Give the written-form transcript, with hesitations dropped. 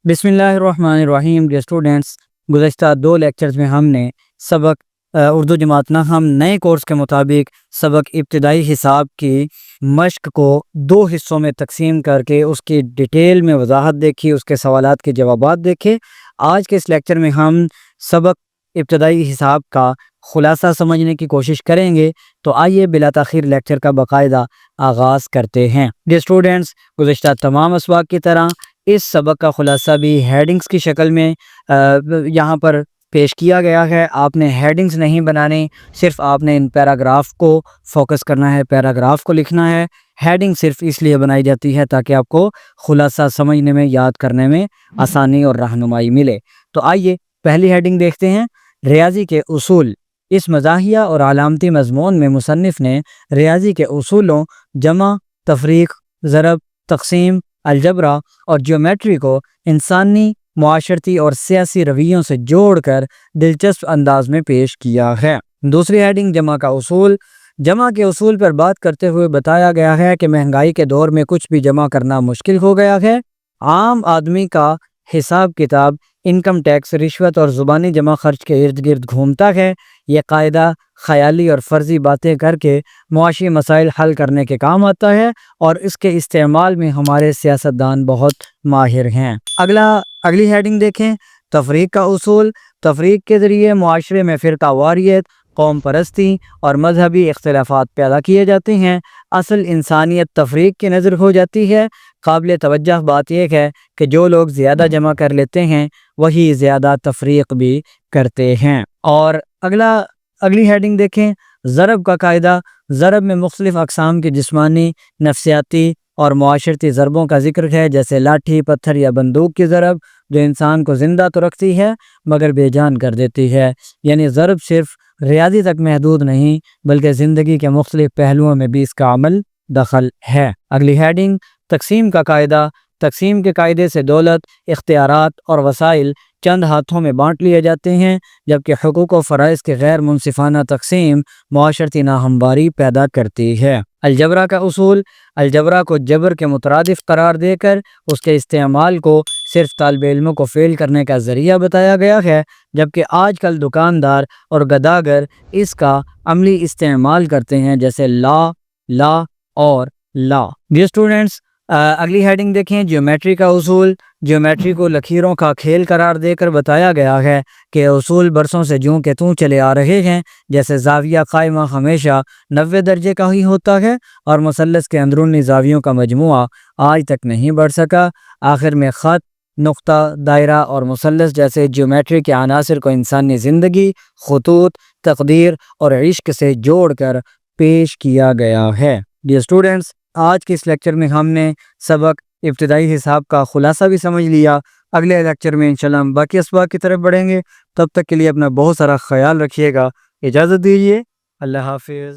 بسم اللہ الرحمن الرحیم ڈیئر اسٹوڈنٹس، گزشتہ 2 لیکچرز میں ہم نے سبق اردو جماعت نہم نئے کورس کے مطابق سبق ابتدائی حساب کی مشق کو 2 حصوں میں تقسیم کر کے اس کی ڈیٹیل میں وضاحت دیکھی، اس کے سوالات کے جوابات دیکھے۔ آج کے اس لیکچر میں ہم سبق ابتدائی حساب کا خلاصہ سمجھنے کی کوشش کریں گے، تو آئیے بلا تاخیر لیکچر کا باقاعدہ آغاز کرتے ہیں۔ ڈیئر اسٹوڈنٹس، گزشتہ تمام اسباق کی طرح اس سبق کا خلاصہ بھی ہیڈنگز کی شکل میں یہاں پر پیش کیا گیا ہے۔ آپ نے ہیڈنگز نہیں بنانے، صرف آپ نے ان پیراگراف کو فوکس کرنا ہے، پیراگراف کو لکھنا ہے۔ ہیڈنگ صرف اس لیے بنائی جاتی ہے تاکہ آپ کو خلاصہ سمجھنے میں، یاد کرنے میں آسانی اور رہنمائی ملے۔ تو آئیے پہلی ہیڈنگ دیکھتے ہیں، ریاضی کے اصول۔ اس مزاحیہ اور علامتی مضمون میں مصنف نے ریاضی کے اصولوں جمع، تفریق، ضرب، تقسیم، الجبرا اور جیومیٹری کو انسانی، معاشرتی اور سیاسی رویوں سے جوڑ کر دلچسپ انداز میں پیش کیا ہے۔ دوسری ہیڈنگ، جمع کا اصول۔ جمع کے اصول پر بات کرتے ہوئے بتایا گیا ہے کہ مہنگائی کے دور میں کچھ بھی جمع کرنا مشکل ہو گیا ہے۔ عام آدمی کا حساب کتاب انکم ٹیکس، رشوت اور زبانی جمع خرچ کے ارد گرد گھومتا ہے۔ یہ قاعدہ خیالی اور فرضی باتیں کر کے معاشی مسائل حل کرنے کے کام آتا ہے اور اس کے استعمال میں ہمارے سیاستدان بہت ماہر ہیں۔ اگلی ہیڈنگ دیکھیں، تفریق کا اصول۔ تفریق کے ذریعے معاشرے میں فرقہ واریت، قوم پرستی اور مذہبی اختلافات پیدا کیے جاتے ہیں۔ اصل انسانیت تفریق کی نظر ہو جاتی ہے۔ قابل توجہ بات یہ ہے کہ جو لوگ زیادہ جمع کر لیتے ہیں وہی زیادہ تفریق بھی کرتے ہیں۔ اور اگلی ہیڈنگ دیکھیں، ضرب کا قاعدہ۔ ضرب میں مختلف اقسام کی جسمانی، نفسیاتی اور معاشرتی ضربوں کا ذکر ہے، جیسے لاٹھی، پتھر یا بندوق کی ضرب، جو انسان کو زندہ تو رکھتی ہے مگر بے جان کر دیتی ہے۔ یعنی ضرب صرف ریاضی تک محدود نہیں بلکہ زندگی کے مختلف پہلوؤں میں بھی اس کا عمل دخل ہے۔ اگلی ہیڈنگ، تقسیم کا قاعدہ۔ تقسیم کے قاعدے سے دولت، اختیارات اور وسائل چند ہاتھوں میں بانٹ لیے جاتے ہیں، جبکہ حقوق و فرائض کے غیر منصفانہ تقسیم معاشرتی ناہمواری پیدا کرتی ہے۔ الجبرا کا اصول۔ الجبرا کو جبر کے مترادف قرار دے کر اس کے استعمال کو صرف طالب علموں کو فیل کرنے کا ذریعہ بتایا گیا ہے، جبکہ آج کل دکاندار اور گداگر اس کا عملی استعمال کرتے ہیں، جیسے لا اور لا۔ ڈیئر اسٹوڈنٹس، اگلی ہیڈنگ دیکھیں، جیومیٹری کا اصول۔ جیومیٹری کو لکیروں کا کھیل قرار دے کر بتایا گیا ہے کہ اصول برسوں سے جوں کے توں چلے آ رہے ہیں، جیسے زاویہ قائمہ ہمیشہ 90 درجے کا ہی ہوتا ہے اور مثلث کے اندرونی زاویوں کا مجموعہ آج تک نہیں بڑھ سکا۔ آخر میں خط، نقطہ، دائرہ اور مثلث جیسے جیومیٹری کے عناصر کو انسانی زندگی، خطوط، تقدیر اور عشق سے جوڑ کر پیش کیا گیا ہے۔ ڈیئر اسٹوڈنٹس، آج کے اس لیکچر میں ہم نے سبق ابتدائی حساب کا خلاصہ بھی سمجھ لیا۔ اگلے لیکچر میں انشاءاللہ ہم باقی اسباق کی طرف بڑھیں گے۔ تب تک کے لیے اپنا بہت سارا خیال رکھیے گا۔ اجازت دیجیے، اللہ حافظ۔